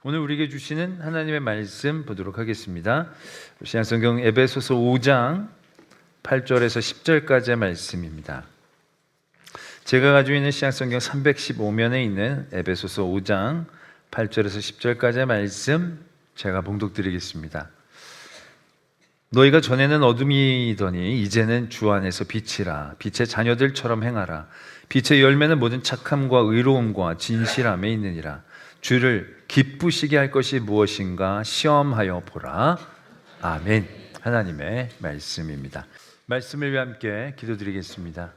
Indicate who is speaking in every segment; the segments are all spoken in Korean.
Speaker 1: 오늘 우리에게 주시는 하나님의 말씀 보도록 하겠습니다. 신약성경 에베소서 5장 8절에서 10절까지의 말씀입니다. 제가 가지고 있는 신약성경 315면에 있는 에베소서 5장 8절에서 10절까지의 말씀 제가 봉독드리겠습니다. 너희가 전에는 어둠이더니 이제는 주 안에서 빛이라. 빛의 자녀들처럼 행하라. 빛의 열매는 모든 착함과 의로움과 진실함에 있느니라. 주를 기쁘시게 할 것이 무엇인가 시험하여 보라. 아멘. 하나님의 말씀입니다. 말씀을 위해 함께 기도드리겠습니다.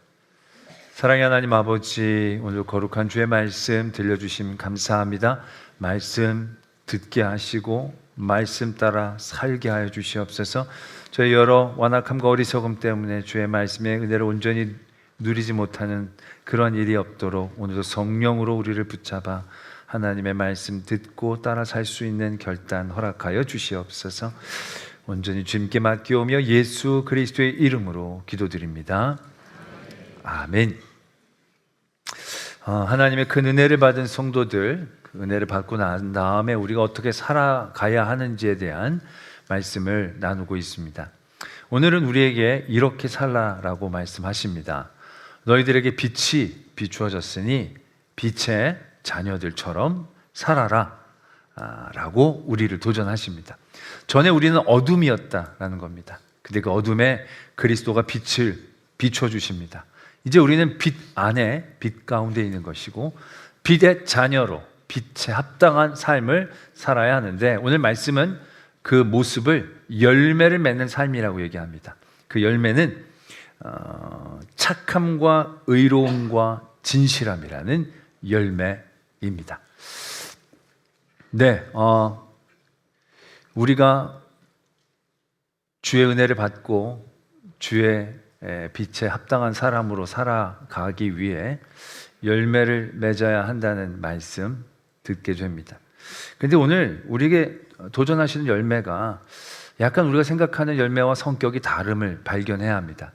Speaker 1: 사랑의 하나님 아버지, 오늘 거룩한 주의 말씀 들려주심 감사합니다. 말씀 듣게 하시고 말씀 따라 살게 하여 주시옵소서. 저희 여러 완악함과 어리석음 때문에 주의 말씀의 은혜를 온전히 누리지 못하는 그런 일이 없도록 오늘도 성령으로 우리를 붙잡아 하나님의 말씀 듣고 따라 살 수 있는 결단 허락하여 주시옵소서. 온전히 주님께 맡기오며 예수 그리스도의 이름으로 기도드립니다. 아멘. 하나님의 큰 은혜를 받은 성도들, 그 은혜를 받고 난 다음에 우리가 어떻게 살아가야 하는지에 대한 말씀을 나누고 있습니다. 오늘은 우리에게 이렇게 살라라고 말씀하십니다. 너희들에게 빛이 비추어졌으니 빛의 자녀들처럼 살아라 라고 우리를 도전하십니다. 전에 우리는 어둠이었다라는 겁니다. 근데 그 어둠에 그리스도가 빛을 비춰주십니다. 이제 우리는 빛 안에, 빛 가운데 있는 것이고 빛의 자녀로 빛에 합당한 삶을 살아야 하는데, 오늘 말씀은 그 모습을 열매를 맺는 삶이라고 얘기합니다. 그 열매는 착함과 의로움과 진실함이라는 열매입니다. 네, 우리가 주의 은혜를 받고 주의 빛에 합당한 사람으로 살아가기 위해 열매를 맺어야 한다는 말씀 듣게 됩니다. 그런데 오늘 우리에게 도전하시는 열매가 약간 우리가 생각하는 열매와 성격이 다름을 발견해야 합니다.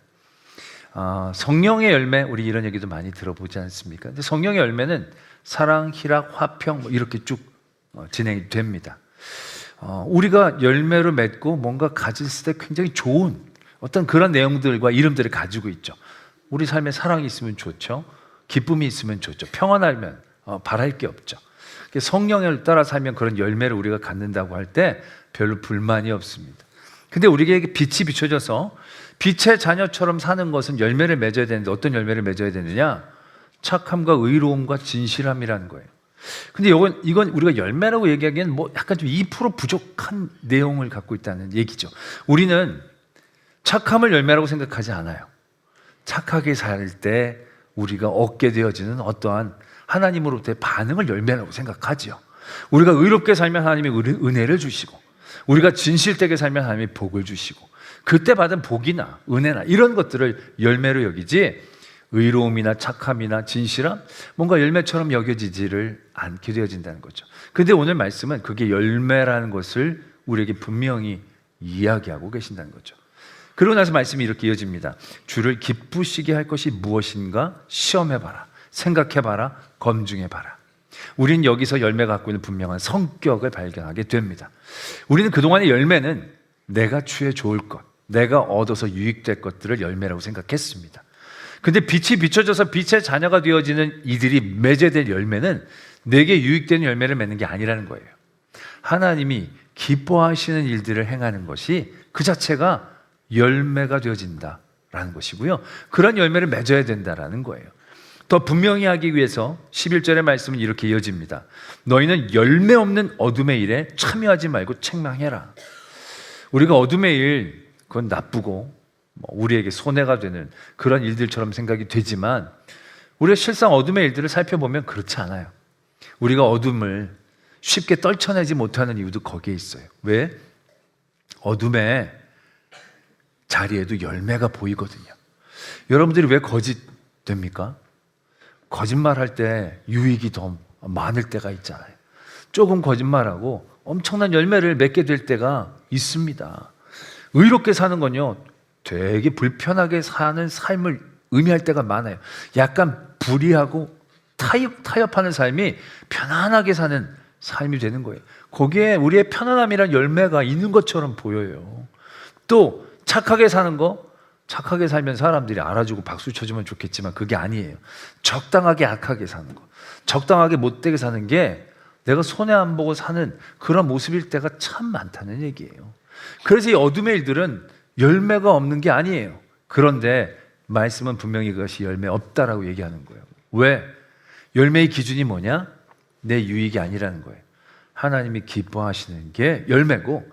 Speaker 1: 성령의 열매, 우리 이런 얘기도 많이 들어보지 않습니까? 근데 성령의 열매는 사랑, 희락, 화평 이렇게 쭉 진행이 됩니다. 우리가 열매로 맺고 뭔가 가졌을 때 굉장히 좋은 어떤 그런 내용들과 이름들을 가지고 있죠. 우리 삶에 사랑이 있으면 좋죠. 기쁨이 있으면 좋죠. 평안하면 바랄 게 없죠. 성령을 따라 살면 그런 열매를 우리가 갖는다고 할 때 별로 불만이 없습니다. 근데 우리에게 빛이 비춰져서 빛의 자녀처럼 사는 것은 열매를 맺어야 되는데, 어떤 열매를 맺어야 되느냐? 착함과 의로움과 진실함이라는 거예요. 근데 이건 우리가 열매라고 얘기하기엔 뭐 약간 좀 2% 부족한 내용을 갖고 있다는 얘기죠. 우리는 착함을 열매라고 생각하지 않아요. 착하게 살 때 우리가 얻게 되어지는 어떠한 하나님으로부터의 반응을 열매라고 생각하지요. 우리가 의롭게 살면 하나님이 은혜를 주시고, 우리가 진실되게 살면 하나님이 복을 주시고, 그때 받은 복이나 은혜나 이런 것들을 열매로 여기지, 의로움이나 착함이나 진실함, 뭔가 열매처럼 여겨지지를 않게 되어진다는 거죠. 그런데 오늘 말씀은 그게 열매라는 것을 우리에게 분명히 이야기하고 계신다는 거죠. 그러고 나서 말씀이 이렇게 이어집니다. 주를 기쁘시게 할 것이 무엇인가 시험해봐라, 생각해봐라, 검증해봐라. 우리는 여기서 열매가 갖고 있는 분명한 성격을 발견하게 됩니다. 우리는 그동안의 열매는 내가 취해 좋을 것, 내가 얻어서 유익될 것들을 열매라고 생각했습니다. 근데 빛이 비춰져서 빛의 자녀가 되어지는 이들이 맺어야 될 열매는 내게 유익되는 열매를 맺는 게 아니라는 거예요. 하나님이 기뻐하시는 일들을 행하는 것이 그 자체가 열매가 되어진다라는 것이고요. 그런 열매를 맺어야 된다라는 거예요. 더 분명히 하기 위해서 11절의 말씀은 이렇게 이어집니다. 너희는 열매 없는 어둠의 일에 참여하지 말고 책망해라. 우리가 어둠의 일, 그건 나쁘고 우리에게 손해가 되는 그런 일들처럼 생각이 되지만, 우리가 실상 어둠의 일들을 살펴보면 그렇지 않아요. 우리가 어둠을 쉽게 떨쳐내지 못하는 이유도 거기에 있어요. 왜? 어둠의 자리에도 열매가 보이거든요. 여러분들이 왜 거짓됩니까? 거짓말할 때 유익이 더 많을 때가 있잖아요. 조금 거짓말하고 엄청난 열매를 맺게 될 때가 있습니다. 의롭게 사는 건요, 되게 불편하게 사는 삶을 의미할 때가 많아요. 약간 불의하고 타협하는 삶이 편안하게 사는 삶이 되는 거예요. 거기에 우리의 편안함이란 열매가 있는 것처럼 보여요. 또 착하게 사는 거, 착하게 살면 사람들이 알아주고 박수 쳐주면 좋겠지만 그게 아니에요. 적당하게 악하게 사는 거, 적당하게 못되게 사는 게 내가 손해 안 보고 사는 그런 모습일 때가 참 많다는 얘기예요. 그래서 이 어둠의 일들은 열매가 없는 게 아니에요. 그런데 말씀은 분명히 그것이 열매 없다라고 얘기하는 거예요. 왜? 열매의 기준이 뭐냐? 내 유익이 아니라는 거예요. 하나님이 기뻐하시는 게 열매고,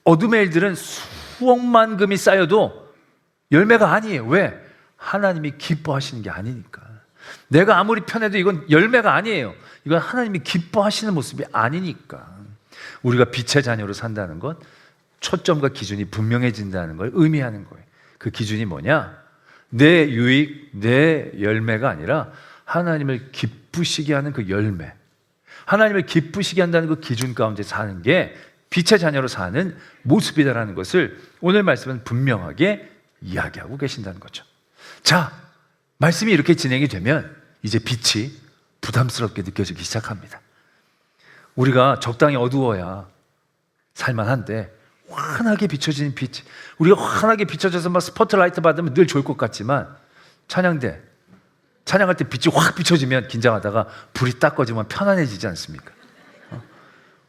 Speaker 1: 어둠의 일들은 수억만 금이 쌓여도 열매가 아니에요. 왜? 하나님이 기뻐하시는 게 아니니까. 내가 아무리 편해도 이건 열매가 아니에요. 이건 하나님이 기뻐하시는 모습이 아니니까. 우리가 빛의 자녀로 산다는 것, 초점과 기준이 분명해진다는 걸 의미하는 거예요. 그 기준이 뭐냐? 내 유익, 내 열매가 아니라 하나님을 기쁘시게 하는 그 열매, 하나님을 기쁘시게 한다는 그 기준 가운데 사는 게 빛의 자녀로 사는 모습이다라는 것을 오늘 말씀은 분명하게 이야기하고 계신다는 거죠. 자, 말씀이 이렇게 진행이 되면 이제 빛이 부담스럽게 느껴지기 시작합니다. 우리가 적당히 어두워야 살만한데 환하게 비춰지는 빛, 우리가 환하게 비춰져서 막 스포트라이트 받으면 늘 좋을 것 같지만 찬양할 때 빛이 확 비춰지면 긴장하다가 불이 딱 꺼지면 편안해지지 않습니까?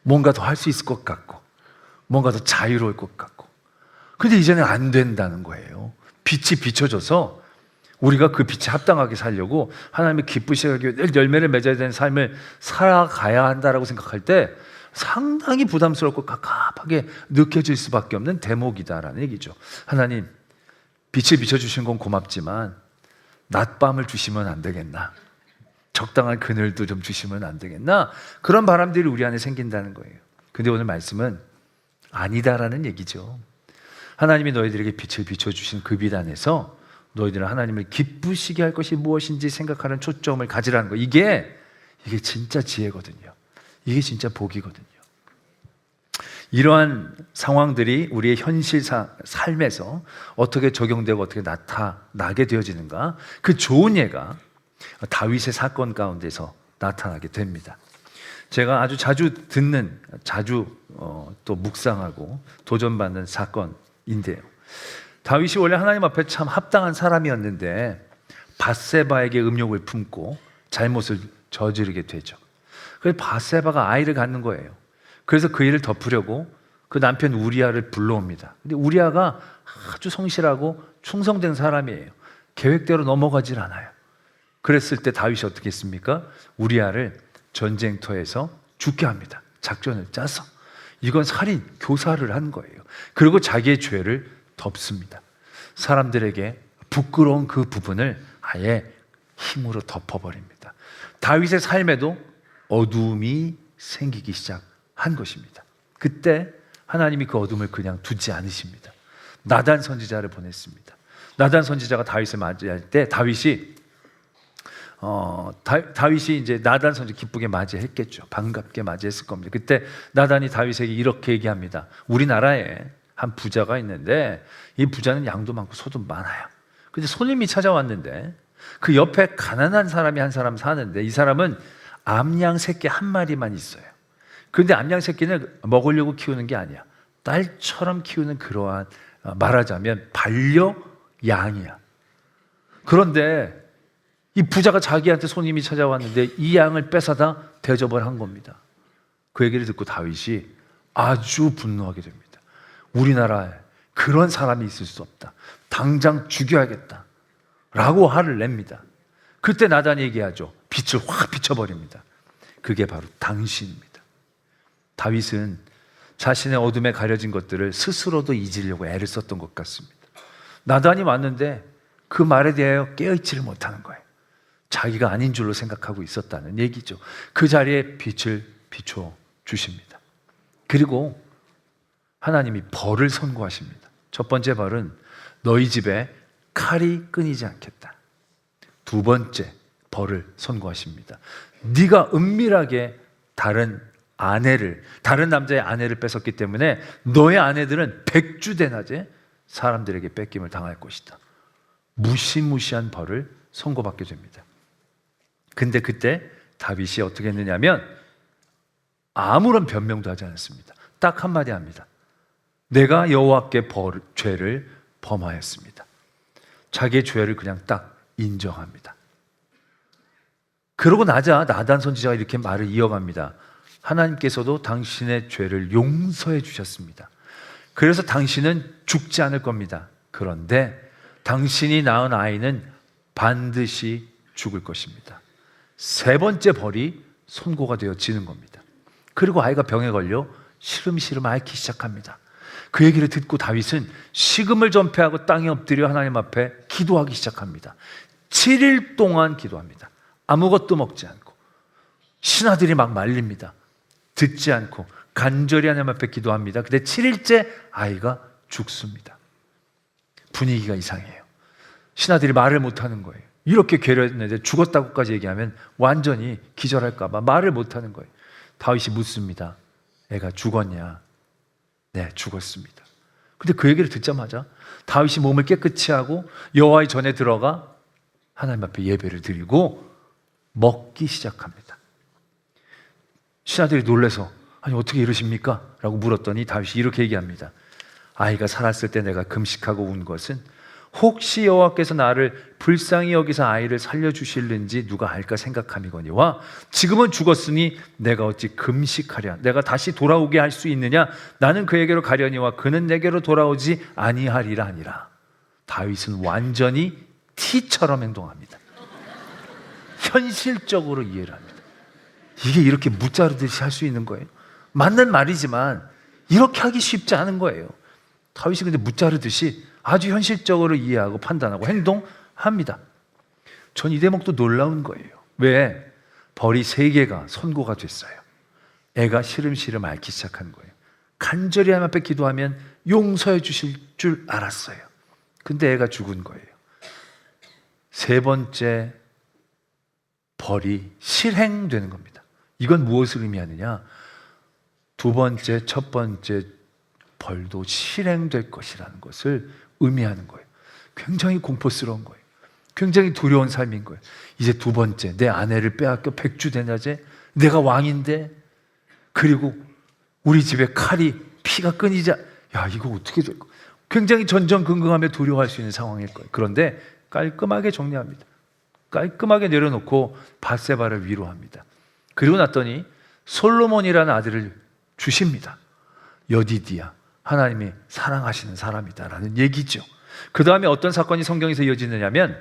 Speaker 1: 뭔가 더 할 수 있을 것 같고 뭔가 더 자유로울 것 같고. 근데 이제는 안 된다는 거예요. 빛이 비춰져서 우리가 그 빛에 합당하게 살려고 하나님의 기쁘시게 하기 위해 늘 열매를 맺어야 되는 삶을 살아가야 한다라고 생각할 때 상당히 부담스럽고 갑갑하게 느껴질 수밖에 없는 대목이다라는 얘기죠. 하나님, 빛을 비춰주신 건 고맙지만 낮밤을 주시면 안 되겠나? 적당한 그늘도 좀 주시면 안 되겠나? 그런 바람들이 우리 안에 생긴다는 거예요. 근데 오늘 말씀은 아니다라는 얘기죠. 하나님이 너희들에게 빛을 비춰주신 그 빛 안에서 너희들은 하나님을 기쁘시게 할 것이 무엇인지 생각하는 초점을 가지라는 거. 이게 진짜 지혜거든요. 이게 진짜 복이거든요. 이러한 상황들이 우리의 현실 삶에서 어떻게 적용되고 어떻게 나타나게 되어지는가? 그 좋은 예가 다윗의 사건 가운데서 나타나게 됩니다. 제가 아주 자주 듣는, 또 묵상하고 도전받는 사건인데요. 다윗이 원래 하나님 앞에 참 합당한 사람이었는데 밧세바에게 음욕을 품고 잘못을 저지르게 되죠. 그래서 밧세바가 아이를 갖는 거예요. 그래서 그 일을 덮으려고 그 남편 우리아를 불러옵니다. 근데 우리아가 아주 성실하고 충성된 사람이에요. 계획대로 넘어가질 않아요. 그랬을 때 다윗이 어떻게 했습니까? 우리아를 전쟁터에서 죽게 합니다. 작전을 짜서. 이건 살인, 교사를 한 거예요. 그리고 자기의 죄를 덮습니다. 사람들에게 부끄러운 그 부분을 아예 힘으로 덮어버립니다. 다윗의 삶에도 어두움이 생기기 시작한 것입니다. 그때 하나님이 그 어둠을 그냥 두지 않으십니다. 나단 선지자를 보냈습니다. 나단 선지자가 다윗을 맞이할 때 다윗이 이제 나단 선지 기쁘게 맞이했겠죠. 반갑게 맞이했을 겁니다. 그때 나단이 다윗에게 이렇게 얘기합니다. 우리나라에 한 부자가 있는데 이 부자는 양도 많고 소도 많아요. 근데 손님이 찾아왔는데 그 옆에 가난한 사람이 한 사람 사는데 이 사람은 암양 새끼 한 마리만 있어요. 그런데 암양 새끼는 먹으려고 키우는 게 아니야. 딸처럼 키우는 그러한, 말하자면 반려양이야. 그런데 이 부자가 자기한테 손님이 찾아왔는데 이 양을 뺏어다 대접을 한 겁니다. 그 얘기를 듣고 다윗이 아주 분노하게 됩니다. 우리나라에 그런 사람이 있을 수 없다. 당장 죽여야겠다. 라고 화를 냅니다. 그때 나단이 얘기하죠. 빛을 확 비춰버립니다. 그게 바로 당신입니다. 다윗은 자신의 어둠에 가려진 것들을 스스로도 잊으려고 애를 썼던 것 같습니다. 나단이 왔는데 그 말에 대하여 깨어있지를 못하는 거예요. 자기가 아닌 줄로 생각하고 있었다는 얘기죠. 그 자리에 빛을 비춰 주십니다. 그리고 하나님이 벌을 선고하십니다. 첫 번째 벌은 너희 집에 칼이 끊이지 않겠다. 두 번째 벌을 선고하십니다. 네가 은밀하게 다른 남자의 아내를 뺏었기 때문에 너의 아내들은 백주대낮에 사람들에게 뺏김을 당할 것이다. 무시무시한 벌을 선고받게 됩니다. 근데 그때 다윗이 어떻게 했느냐면 아무런 변명도 하지 않았습니다. 딱 한마디 합니다. 내가 여호와께 죄를 범하였습니다. 자기의 죄를 그냥 딱 인정합니다. 그러고 나자 나단 선지자가 이렇게 말을 이어갑니다. 하나님께서도 당신의 죄를 용서해 주셨습니다. 그래서 당신은 죽지 않을 겁니다. 그런데 당신이 낳은 아이는 반드시 죽을 것입니다. 세 번째 벌이 선고가 되어지는 겁니다. 그리고 아이가 병에 걸려 시름시름 앓기 시작합니다. 그 얘기를 듣고 다윗은 식음을 전폐하고 땅에 엎드려 하나님 앞에 기도하기 시작합니다. 7일 동안 기도합니다. 아무것도 먹지 않고 신하들이 막 말립니다. 듣지 않고 간절히 하나님 앞에 기도합니다. 근데 7일째 아이가 죽습니다. 분위기가 이상해요. 신하들이 말을 못하는 거예요. 이렇게 괴로웠는데 죽었다고까지 얘기하면 완전히 기절할까 봐 말을 못하는 거예요. 다윗이 묻습니다. 애가 죽었냐? 네, 죽었습니다. 근데 그 얘기를 듣자마자 다윗이 몸을 깨끗이 하고 여호와의 전에 들어가 하나님 앞에 예배를 드리고 먹기 시작합니다. 신하들이 놀라서 아니 어떻게 이러십니까? 라고 물었더니 다윗이 이렇게 얘기합니다. 아이가 살았을 때 내가 금식하고 운 것은 혹시 여호와께서 나를 불쌍히 여기서 아이를 살려주실는지 누가 알까 생각함이거니와 지금은 죽었으니 내가 어찌 금식하랴 내가 다시 돌아오게 할 수 있느냐 나는 그에게로 가려니와 그는 내게로 돌아오지 아니하리라 하니라. 다윗은 완전히 티처럼 행동합니다. 현실적으로 이해를 합니다. 이게 이렇게 무자르듯이 할 수 있는 거예요. 맞는 말이지만 이렇게 하기 쉽지 않은 거예요. 다윗이 근데 무자르듯이 아주 현실적으로 이해하고 판단하고 행동합니다. 전 이 대목도 놀라운 거예요. 왜? 벌이 3개가 선고가 됐어요. 애가 시름시름 앓기 시작한 거예요. 간절히 하나님 앞에 기도하면 용서해 주실 줄 알았어요. 근데 애가 죽은 거예요. 3번째 벌이 실행되는 겁니다. 이건 무엇을 의미하느냐? 2번째, 첫 번째 벌도 실행될 것이라는 것을 의미하는 거예요. 굉장히 공포스러운 거예요. 굉장히 두려운 삶인 거예요. 이제 2번째, 내 아내를 빼앗겨 백주대낮에 내가 왕인데 그리고 우리 집에 칼이 피가 끊이자 야 이거 어떻게 될까? 굉장히 전전긍긍하며 두려워할 수 있는 상황일 거예요. 그런데 깔끔하게 정리합니다. 깔끔하게 내려놓고 밧세바를 위로합니다. 그리고 났더니 솔로몬이라는 아들을 주십니다. 여디디야, 하나님이 사랑하시는 사람이다라는 얘기죠. 그 다음에 어떤 사건이 성경에서 이어지느냐면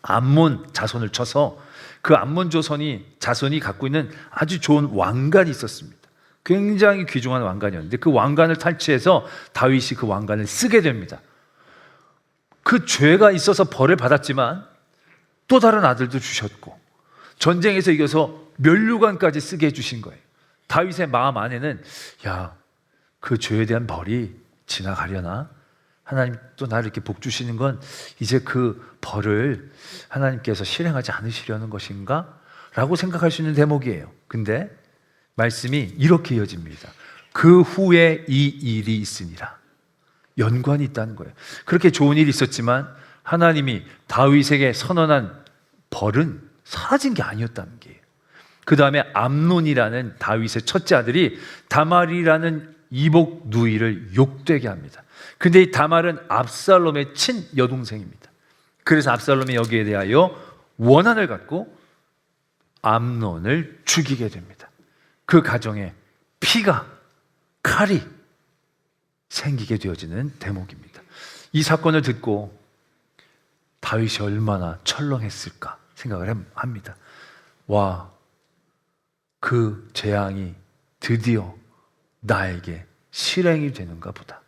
Speaker 1: 암몬 자손을 쳐서 그 암몬 자손이 갖고 있는 아주 좋은 왕관이 있었습니다. 굉장히 귀중한 왕관이었는데 그 왕관을 탈취해서 다윗이 그 왕관을 쓰게 됩니다. 그 죄가 있어서 벌을 받았지만 또 다른 아들도 주셨고 전쟁에서 이겨서 면류관까지 쓰게 해주신 거예요. 다윗의 마음 안에는 야, 그 죄에 대한 벌이 지나가려나? 하나님 또 나를 이렇게 복 주시는 건 이제 그 벌을 하나님께서 실행하지 않으시려는 것인가? 라고 생각할 수 있는 대목이에요. 근데 말씀이 이렇게 이어집니다. 그 후에 이 일이 있으니라. 연관이 있다는 거예요. 그렇게 좋은 일이 있었지만 하나님이 다윗에게 선언한 벌은 사라진 게 아니었다는 게예요. 그 다음에 암논이라는 다윗의 첫째 아들이 다말이라는 이복 누이를 욕되게 합니다. 근데 이 다말은 압살롬의 친 여동생입니다. 그래서 압살롬이 여기에 대하여 원한을 갖고 암논을 죽이게 됩니다. 그 가정에 피가 칼이 생기게 되어지는 대목입니다. 이 사건을 듣고 다윗이 얼마나 철렁했을까 생각을 합니다. 와, 그 재앙이 드디어 나에게 실행이 되는가 보다.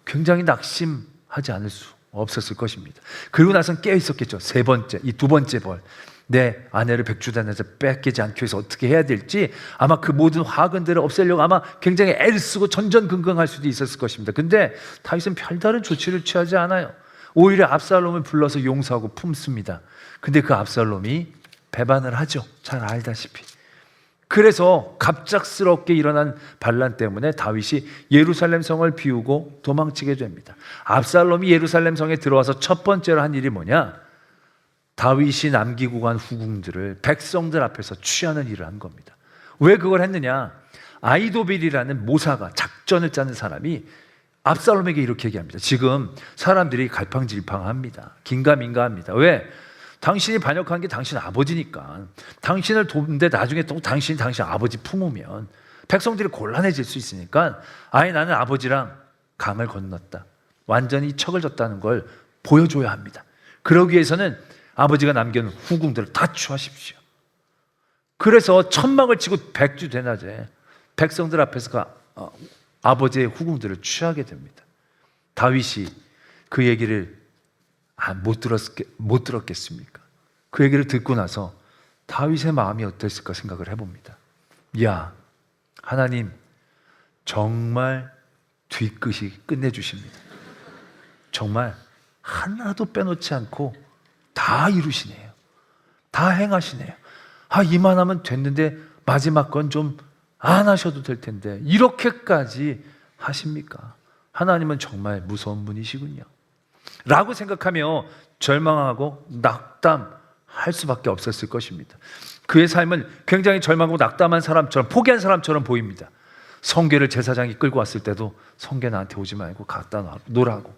Speaker 1: 굉장히 낙심하지 않을 수 없었을 것입니다. 그리고 나선 깨어 있었겠죠. 3번째, 이 2번째 벌. 내 아내를 백주단에서 뺏기지 않기 위해서 어떻게 해야 될지 아마 그 모든 화근들을 없애려고 아마 굉장히 애를 쓰고 전전긍긍할 수도 있었을 것입니다. 근데 다윗은 별다른 조치를 취하지 않아요. 오히려 압살롬을 불러서 용서하고 품습니다. 근데 그 압살롬이 배반을 하죠. 잘 알다시피. 그래서 갑작스럽게 일어난 반란 때문에 다윗이 예루살렘 성을 비우고 도망치게 됩니다. 압살롬이 예루살렘 성에 들어와서 첫 번째로 한 일이 뭐냐? 다윗이 남기고 간 후궁들을 백성들 앞에서 취하는 일을 한 겁니다. 왜 그걸 했느냐? 아히도벨이라는 모사가, 작전을 짜는 사람이 압살롬에게 이렇게 얘기합니다. 지금 사람들이 갈팡질팡합니다. 긴가민가합니다. 왜? 당신이 반역한 게 당신 아버지니까. 당신을 돕는데 나중에 또 당신 아버지 품으면 백성들이 곤란해질 수 있으니까 아예 나는 아버지랑 강을 건넜다, 완전히 척을 졌다는 걸 보여줘야 합니다. 그러기 위해서는 아버지가 남겨놓은 후궁들을 다 취하십시오. 그래서 천막을 치고 백주대낮에 백성들 앞에서 아버지의 후궁들을 취하게 됩니다. 다윗이 그 얘기를 못 들었겠습니까? 그 얘기를 듣고 나서 다윗의 마음이 어땠을까 생각을 해봅니다. 야, 하나님 정말 뒤끝이 끝내주십니다. 정말 하나도 빼놓지 않고 다 이루시네요. 다 행하시네요. 이만하면 됐는데 마지막 건 좀 안 하셔도 될 텐데 이렇게까지 하십니까? 하나님은 정말 무서운 분이시군요 라고 생각하며 절망하고 낙담할 수밖에 없었을 것입니다. 그의 삶은 굉장히 절망하고 낙담한 사람처럼, 포기한 사람처럼 보입니다. 성궤를 제사장이 끌고 왔을 때도 성궤 나한테 오지 말고 갖다 놓으라고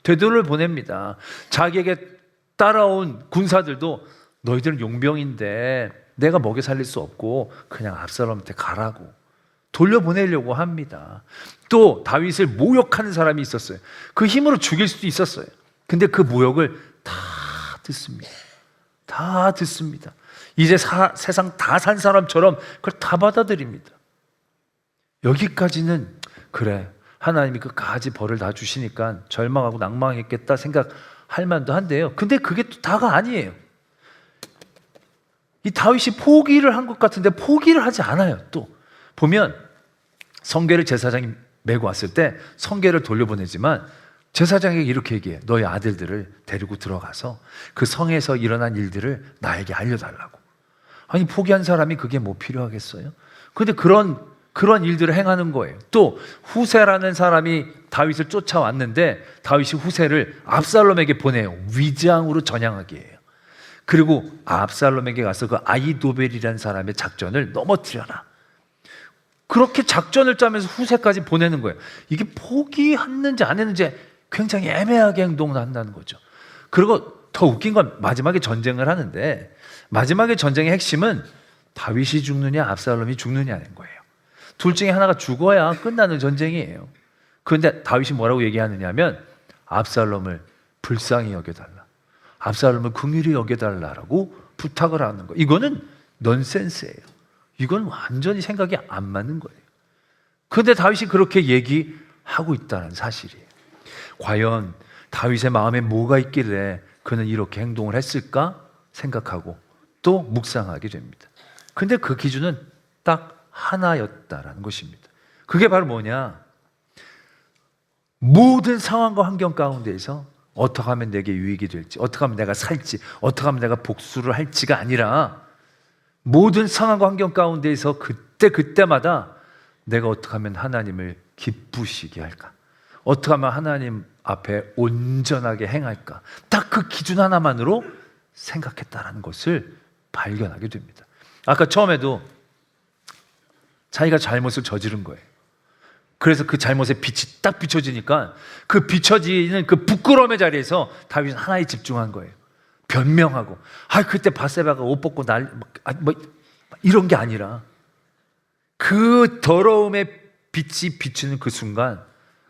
Speaker 1: 되돌을 보냅니다. 자기에게 따라온 군사들도 너희들은 용병인데 내가 먹여 살릴 수 없고 그냥 압살롬한테 가라고 돌려보내려고 합니다. 또 다윗을 모욕하는 사람이 있었어요. 그 힘으로 죽일 수도 있었어요. 근데 그 모욕을 다 듣습니다. 다 듣습니다. 이제 세상 다 산 사람처럼 그걸 다 받아들입니다. 여기까지는 그래, 하나님이 끝까지 벌을 다 주시니까 절망하고 낭망했겠다 생각할 만도 한데요. 근데 그게 또 다가 아니에요. 이 다윗이 포기를 한 것 같은데 포기를 하지 않아요. 또 보면 성궤를 제사장이 메고 왔을 때 성궤를 돌려보내지만 제사장에게 이렇게 얘기해. 너희 아들들을 데리고 들어가서 그 성에서 일어난 일들을 나에게 알려달라고. 아니, 포기한 사람이 그게 뭐 필요하겠어요? 그런데 그런 일들을 행하는 거예요. 또 후세라는 사람이 다윗을 쫓아왔는데 다윗이 후세를 압살롬에게 보내요. 위장으로 전향하게 해요. 그리고 압살롬에게 가서 그 아히도벨이라는 사람의 작전을 넘어뜨려라. 그렇게 작전을 짜면서 후세까지 보내는 거예요. 이게 포기했는지 안 했는지 굉장히 애매하게 행동을 한다는 거죠. 그리고 더 웃긴 건 마지막에 전쟁을 하는데 마지막에 전쟁의 핵심은 다윗이 죽느냐 압살롬이 죽느냐는 거예요. 둘 중에 하나가 죽어야 끝나는 전쟁이에요. 그런데 다윗이 뭐라고 얘기하느냐 하면 압살롬을 불쌍히 여겨달라, 압살롬을 긍휼히 여겨달라라고 부탁을 하는 거예요. 이거는 넌센스예요. 이건 완전히 생각이 안 맞는 거예요. 그런데 다윗이 그렇게 얘기하고 있다는 사실이에요. 과연 다윗의 마음에 뭐가 있길래 그는 이렇게 행동을 했을까 생각하고 또 묵상하게 됩니다. 근데 그 기준은 딱 하나였다라는 것입니다. 그게 바로 뭐냐? 모든 상황과 환경 가운데에서 어떻게 하면 내게 유익이 될지, 어떻게 하면 내가 살지, 어떻게 하면 내가 복수를 할지가 아니라 모든 상황과 환경 가운데에서 그때마다 내가 어떻게 하면 하나님을 기쁘시게 할까? 어떻게 하면 하나님 앞에 온전하게 행할까? 딱 그 기준 하나만으로 생각했다라는 것을 발견하게 됩니다. 아까 처음에도 자기가 잘못을 저지른 거예요. 그래서 그 잘못의 빛이 딱 비춰지니까 그 비춰지는 그 부끄러움의 자리에서 다윗은 하나에 집중한 거예요. 변명하고, 그때 바세바가 옷 벗고 이런 게 아니라 그 더러움의 빛이 비추는 그 순간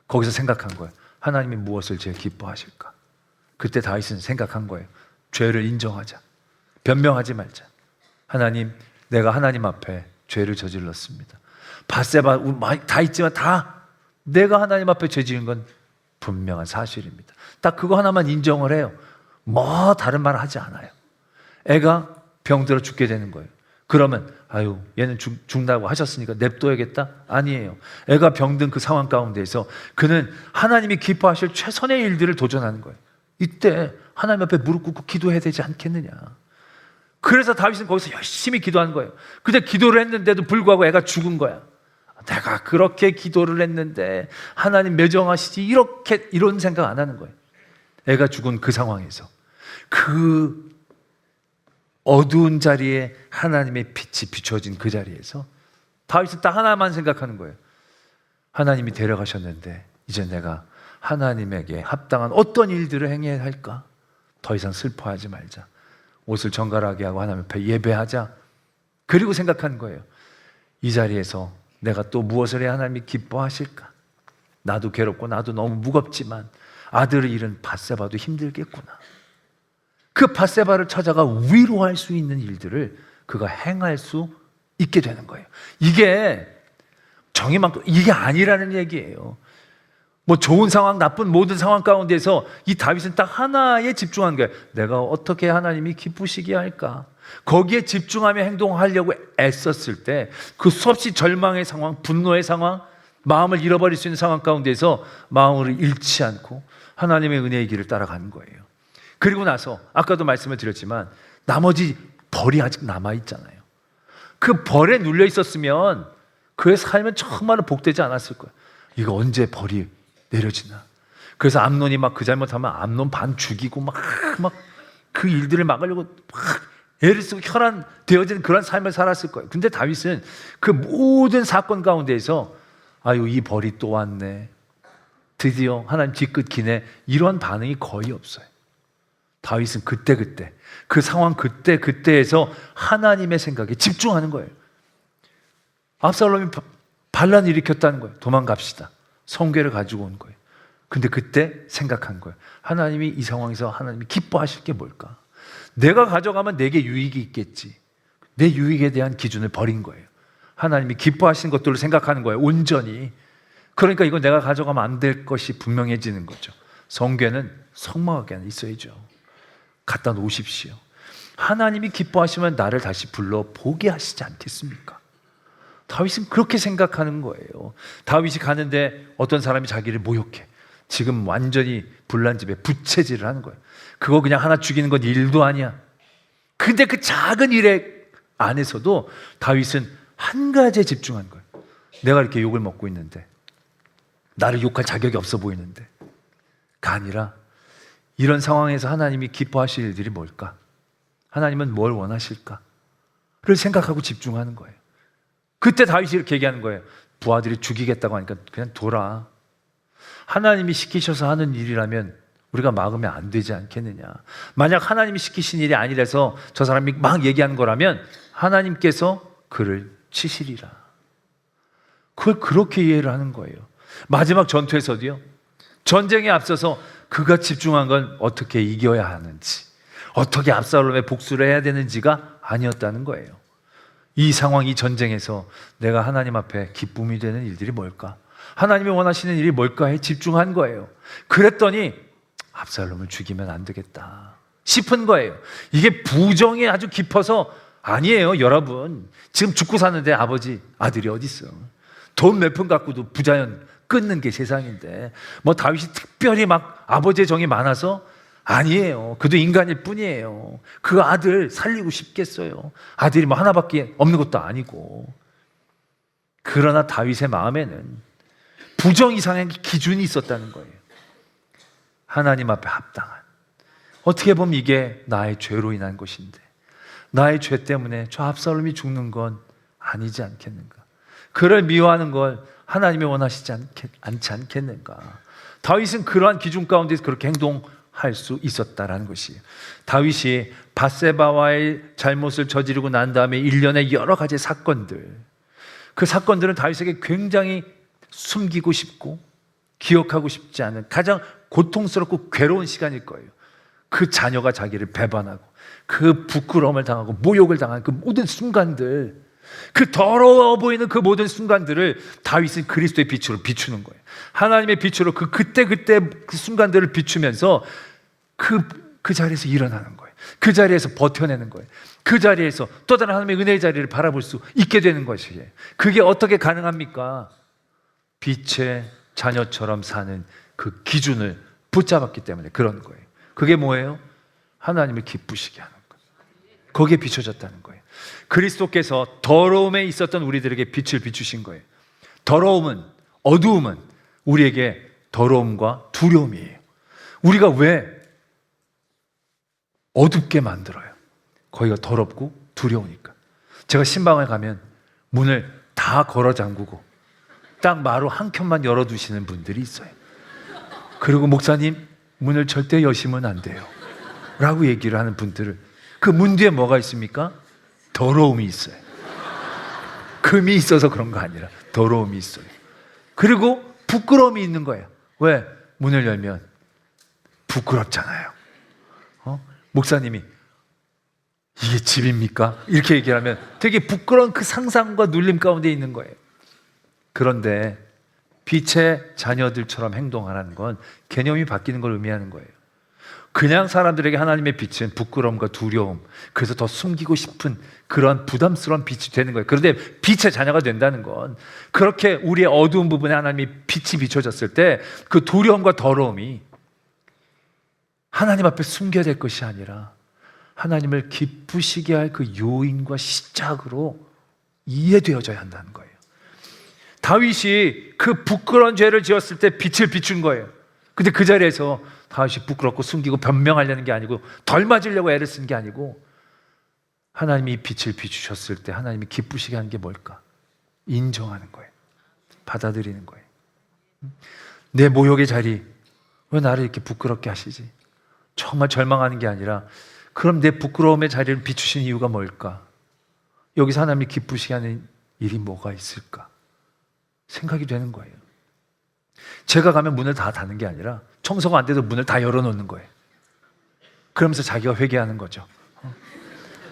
Speaker 1: 거기서 생각한 거예요. 하나님이 무엇을 제일 기뻐하실까? 그때 다윗은 생각한 거예요. 죄를 인정하자. 변명하지 말자. 하나님, 내가 하나님 앞에 죄를 저질렀습니다. 바세바 다 있지만 다 내가 하나님 앞에 죄 지은 건 분명한 사실입니다. 딱 그거 하나만 인정을 해요. 뭐 다른 말 하지 않아요. 애가 병들어 죽게 되는 거예요. 그러면 얘는 죽는다고 하셨으니까 냅둬야겠다? 아니에요. 애가 병든 그 상황 가운데에서 그는 하나님이 기뻐하실 최선의 일들을 도전하는 거예요. 이때 하나님 앞에 무릎 꿇고 기도해야 되지 않겠느냐. 그래서 다윗은 거기서 열심히 기도하는 거예요. 근데 기도를 했는데도 불구하고 애가 죽은 거야. 내가 그렇게 기도를 했는데 하나님 매정하시지, 이런 생각 안 하는 거예요. 애가 죽은 그 상황에서 그 어두운 자리에 하나님의 빛이 비춰진 그 자리에서 다윗은 딱 하나만 생각하는 거예요. 하나님이 데려가셨는데 이제 내가 하나님에게 합당한 어떤 일들을 행해야 할까? 더 이상 슬퍼하지 말자. 옷을 정갈하게 하고 하나님 앞에 예배하자. 그리고 생각하는 거예요. 이 자리에서 내가 또 무엇을 해야 하나님이 기뻐하실까? 나도 괴롭고 나도 너무 무겁지만 아들을 잃은 밧세바도 힘들겠구나. 그 밧세바를 찾아가 위로할 수 있는 일들을 그가 행할 수 있게 되는 거예요. 이게 정의만큼 이게 아니라는 얘기예요. 뭐 좋은 상황, 나쁜 모든 상황 가운데서 이 다윗은 딱 하나에 집중한 거예요. 내가 어떻게 하나님이 기쁘시게 할까? 거기에 집중하며 행동하려고 애썼을 때 그 수없이 절망의 상황, 분노의 상황, 마음을 잃어버릴 수 있는 상황 가운데서 마음을 잃지 않고 하나님의 은혜의 길을 따라가는 거예요. 그리고 나서 아까도 말씀을 드렸지만 나머지 벌이 아직 남아있잖아요. 그 벌에 눌려 있었으면 그의 삶은 정말로 복되지 않았을 거예요. 이거 언제 벌이 내려지나. 그래서 암논이 막 그 잘못하면 암논 반 죽이고 막 그 일들을 막으려고 막 애를 쓰고 혈안되어진 그런 삶을 살았을 거예요. 근데 다윗은 그 모든 사건 가운데에서 아유 이 벌이 또 왔네. 드디어 하나님 뒤끝 기네. 이런 반응이 거의 없어요. 다윗은 그때그때 그 상황 그때에서 하나님의 생각에 집중하는 거예요. 압살롬이 반란을 일으켰다는 거예요. 도망갑시다. 성궤를 가지고 온 거예요. 근데 그때 생각한 거예요. 하나님이 이 상황에서 하나님이 기뻐하실 게 뭘까? 내가 가져가면 내게 유익이 있겠지. 내 유익에 대한 기준을 버린 거예요. 하나님이 기뻐하시는 것들을 생각하는 거예요. 온전히. 그러니까 이건 내가 가져가면 안 될 것이 분명해지는 거죠. 성궤는 성막에 안에 있어야죠. 갖다 놓으십시오. 하나님이 기뻐하시면 나를 다시 불러 보게 하시지 않겠습니까? 다윗은 그렇게 생각하는 거예요. 다윗이 가는데 어떤 사람이 자기를 모욕해. 지금 완전히 불난집에 부채질을 하는 거예요. 그거 그냥 하나 죽이는 건 일도 아니야. 근데 그 작은 일에 안에서도 다윗은 한 가지에 집중한 거예요. 내가 이렇게 욕을 먹고 있는데, 나를 욕할 자격이 없어 보이는데, 가 아니라 이런 상황에서 하나님이 기뻐하실 일들이 뭘까? 하나님은 뭘 원하실까? 를 생각하고 집중하는 거예요. 그때 다윗이 이렇게 얘기하는 거예요. 부하들이 죽이겠다고 하니까 그냥 둬라. 하나님이 시키셔서 하는 일이라면 우리가 막으면 안 되지 않겠느냐. 만약 하나님이 시키신 일이 아니라서 저 사람이 막 얘기하는 거라면 하나님께서 그를 치시리라. 그걸 그렇게 이해를 하는 거예요. 마지막 전투에서도요. 전쟁에 앞서서 그가 집중한 건 어떻게 이겨야 하는지, 어떻게 압살롬의 복수를 해야 되는지가 아니었다는 거예요. 이 상황, 이 전쟁에서 내가 하나님 앞에 기쁨이 되는 일들이 뭘까? 하나님이 원하시는 일이 뭘까에 집중한 거예요. 그랬더니 압살롬을 죽이면 안 되겠다 싶은 거예요. 이게 부정이 아주 깊어서 아니에요. 여러분 지금 죽고 사는데 아버지, 아들이 어디 있어? 돈 몇 푼 갖고도 부자연 끊는 게 세상인데 뭐 다윗이 특별히 막 아버지의 정이 많아서 아니에요. 그도 인간일 뿐이에요. 그 아들 살리고 싶겠어요? 아들이 뭐 하나밖에 없는 것도 아니고. 그러나 다윗의 마음에는 부정 이상의 기준이 있었다는 거예요. 하나님 앞에 합당한. 어떻게 보면 이게 나의 죄로 인한 것인데 나의 죄 때문에 저 압살롬이 죽는 건 아니지 않겠는가? 그를 미워하는 걸 하나님이 원하시지 않지 않겠는가? 다윗은 그러한 기준 가운데서 그렇게 행동할 수 있었다라는 것이에요. 다윗이 밧세바와의 잘못을 저지르고 난 다음에 일련의 여러 가지 사건들, 그 사건들은 다윗에게 굉장히 숨기고 싶고 기억하고 싶지 않은 가장 고통스럽고 괴로운 시간일 거예요. 그 자녀가 자기를 배반하고 그 부끄러움을 당하고 모욕을 당한 그 모든 순간들, 그 더러워 보이는 그 모든 순간들을 다윗은 그리스도의 빛으로 비추는 거예요. 하나님의 빛으로 그때 그 순간들을 비추면서 그 자리에서 일어나는 거예요. 그 자리에서 버텨내는 거예요. 그 자리에서 또 다른 하나님의 은혜의 자리를 바라볼 수 있게 되는 것이에요. 그게 어떻게 가능합니까? 빛의 자녀처럼 사는 그 기준을 붙잡았기 때문에 그런 거예요. 그게 뭐예요? 하나님을 기쁘시게 하는 거예요. 거기에 비춰졌다는 거예요. 그리스도께서 더러움에 있었던 우리들에게 빛을 비추신 거예요. 더러움은, 어두움은 우리에게 더러움과 두려움이에요. 우리가 왜 어둡게 만들어요? 거기가 더럽고 두려우니까. 제가 신방을 가면 문을 다 다 걸어 잠그고 딱 마루 한 켠만 열어두시는 분들이 있어요. 그리고 목사님, 문을 절대 여시면 안 돼요 라고 얘기를 하는 분들을, 그 문 뒤에 뭐가 있습니까? 더러움이 있어요. 금이 있어서 그런 거 아니라 더러움이 있어요. 그리고 부끄러움이 있는 거예요. 왜? 문을 열면 부끄럽잖아요. 목사님이 이게 집입니까? 이렇게 얘기하면 되게 부끄러운 그 상상과 눌림 가운데 있는 거예요. 그런데 빛의 자녀들처럼 행동하라는 건 개념이 바뀌는 걸 의미하는 거예요. 그냥 사람들에게 하나님의 빛은 부끄러움과 두려움, 그래서 더 숨기고 싶은 그런 부담스러운 빛이 되는 거예요. 그런데 빛의 자녀가 된다는 건 그렇게 우리의 어두운 부분에 하나님이 빛이 비춰졌을 때 그 두려움과 더러움이 하나님 앞에 숨겨야 될 것이 아니라 하나님을 기쁘시게 할 그 요인과 시작으로 이해되어져야 한다는 거예요. 다윗이 그 부끄러운 죄를 지었을 때 빛을 비춘 거예요. 근데 그 자리에서 다윗이 부끄럽고 숨기고 변명하려는 게 아니고 덜 맞으려고 애를 쓴 게 아니고 하나님이 빛을 비추셨을 때 하나님이 기쁘시게 하는 게 뭘까? 인정하는 거예요. 받아들이는 거예요. 내 모욕의 자리, 왜 나를 이렇게 부끄럽게 하시지? 정말 절망하는 게 아니라 그럼 내 부끄러움의 자리를 비추신 이유가 뭘까? 여기서 하나님이 기쁘시게 하는 일이 뭐가 있을까? 생각이 되는 거예요. 제가 가면 문을 다 닫는 게 아니라 청소가 안 돼도 문을 다 열어놓는 거예요. 그러면서 자기가 회개하는 거죠.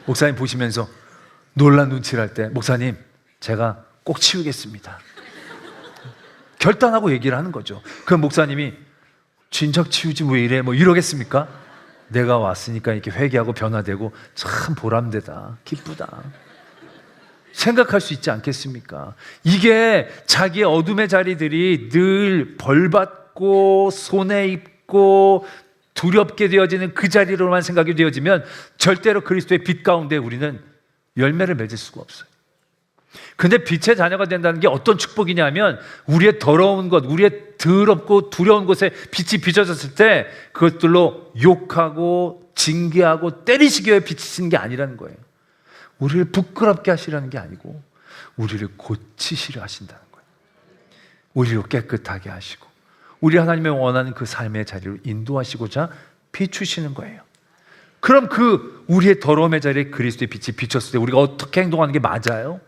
Speaker 1: 목사님 보시면서 놀란 눈치를 할 때 목사님 제가 꼭 치우겠습니다 결단하고 얘기를 하는 거죠. 그럼 목사님이 진작 치우지 왜 이래 뭐 이러겠습니까? 내가 왔으니까 이렇게 회개하고 변화되고 참 보람되다, 기쁘다 생각할 수 있지 않겠습니까? 이게 자기의 어둠의 자리들이 늘 벌받고 손해입고 두렵게 되어지는 그 자리로만 생각이 되어지면 절대로 그리스도의 빛 가운데 우리는 열매를 맺을 수가 없어요. 근데 빛의 자녀가 된다는 게 어떤 축복이냐면 우리의 더러운 것, 우리의 더럽고 두려운 곳에 빛이 비춰졌을 때 그것들로 욕하고 징계하고 때리시기 위해 비치시는 게 아니라는 거예요. 우리를 부끄럽게 하시라는 게 아니고 우리를 고치시려 하신다는 거예요. 우리를 깨끗하게 하시고 우리 하나님의 원하는 그 삶의 자리로 인도하시고자 비추시는 거예요. 그럼 그 우리의 더러움의 자리에 그리스도의 빛이 비쳤을 때 우리가 어떻게 행동하는 게 맞아요?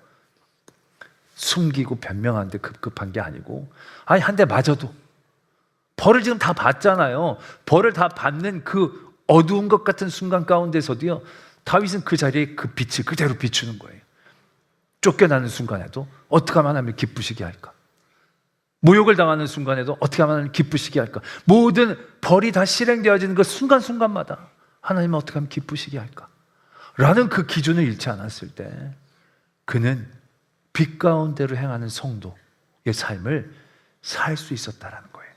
Speaker 1: 숨기고 변명하는데 급급한 게 아니고 아니 한 대 맞아도 벌을 지금 다 받잖아요. 벌을 다 받는 그 어두운 것 같은 순간 가운데서도요 다윗은 그 자리에 그 빛을 그대로 비추는 거예요. 쫓겨나는 순간에도 어떻게 하면 하나님을 기쁘시게 할까? 모욕을 당하는 순간에도 어떻게 하면 하나님을 기쁘시게 할까? 모든 벌이 다 실행되어지는 그 순간순간마다 하나님은 어떻게 하면 기쁘시게 할까? 라는 그 기준을 잃지 않았을 때 그는 빛 가운데로 행하는 성도의 삶을 살 수 있었다라는 거예요.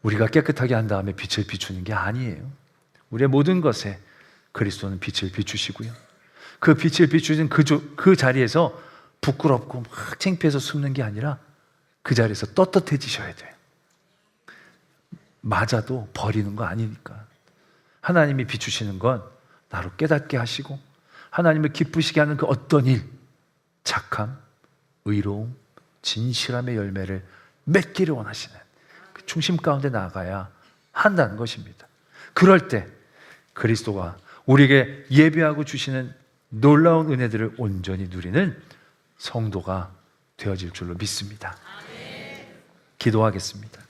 Speaker 1: 우리가 깨끗하게 한 다음에 빛을 비추는 게 아니에요. 우리의 모든 것에 그리스도는 빛을 비추시고요. 그 빛을 비추신 그 자리에서 부끄럽고 막 창피해서 숨는 게 아니라 그 자리에서 떳떳해지셔야 돼요. 맞아도 버리는 거 아니니까. 하나님이 비추시는 건 나로 깨닫게 하시고 하나님을 기쁘시게 하는 그 어떤 일, 착함, 의로움, 진실함의 열매를 맺기를 원하시는 그 중심 가운데 나아가야 한다는 것입니다. 그럴 때 그리스도가 우리에게 예배하고 주시는 놀라운 은혜들을 온전히 누리는 성도가 되어질 줄로 믿습니다. 기도하겠습니다.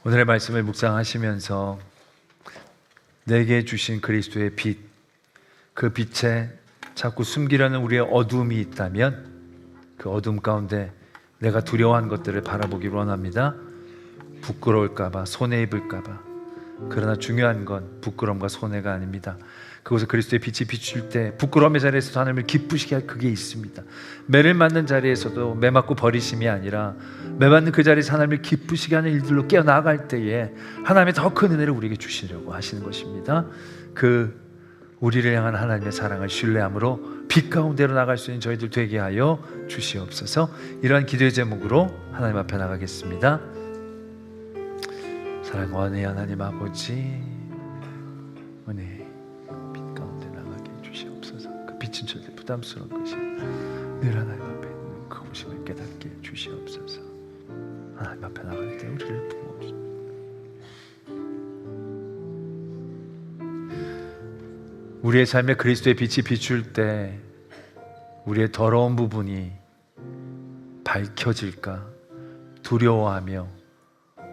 Speaker 1: 오늘의 말씀을 묵상하시면서 내게 주신 그리스도의 빛, 그 빛에 자꾸 숨기려는 우리의 어둠이 있다면 그 어둠 가운데 내가 두려워한 것들을 바라보기 원합니다. 부끄러울까 봐, 손해 입을까 봐. 그러나 중요한 건 부끄러움과 손해가 아닙니다. 그곳에 그리스도의 빛이 비출 때 부끄러움의 자리에서도 하나님을 기쁘시게 할 그게 있습니다. 매를 맞는 자리에서도 매 맞고 버리심이 아니라 매 맞는 그 자리에서 하나님을 기쁘시게 하는 일들로 깨어나갈 때에 하나님의 더 큰 은혜를 우리에게 주시려고 하시는 것입니다. 그 우리를 향한 하나님의 사랑을 신뢰함으로 빛 가운데로 나갈 수 있는 저희들 되게 하여 주시옵소서. 이러한 기도의 제목으로 하나님 앞에 나가겠습니다. 사랑하는 하나님 아버지, 은혜 빛 가운데 나가게 해주시옵소서. 그 빛은 저희들 부담스러운 것이 늘 하나님 앞에 있는 그것임을 깨닫게 주시옵소서. 하나님 앞에 나갈 때 우리를 부어주시옵소서. 우리의 삶에 그리스도의 빛이 비출 때 우리의 더러운 부분이 밝혀질까 두려워하며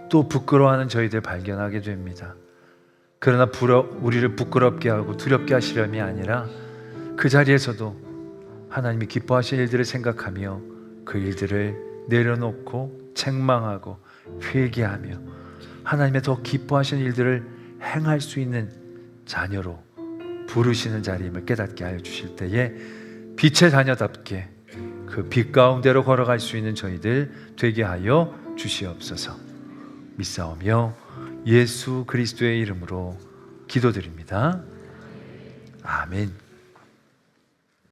Speaker 1: 또 부끄러워하는 저희들 발견하게 됩니다. 그러나 우리를 부끄럽게 하고 두렵게 하시려함이 아니라 그 자리에서도 하나님이 기뻐하실 일들을 생각하며 그 일들을 내려놓고 책망하고 회개하며 하나님의 더 기뻐하시는 일들을 행할 수 있는 자녀로 부르시는 자리임을 깨닫게 하여 주실 때에 빛의 자녀답게 그 빛 가운데로 걸어갈 수 있는 저희들 되게 하여 주시옵소서. 믿사오며 예수 그리스도의 이름으로 기도드립니다. 아멘.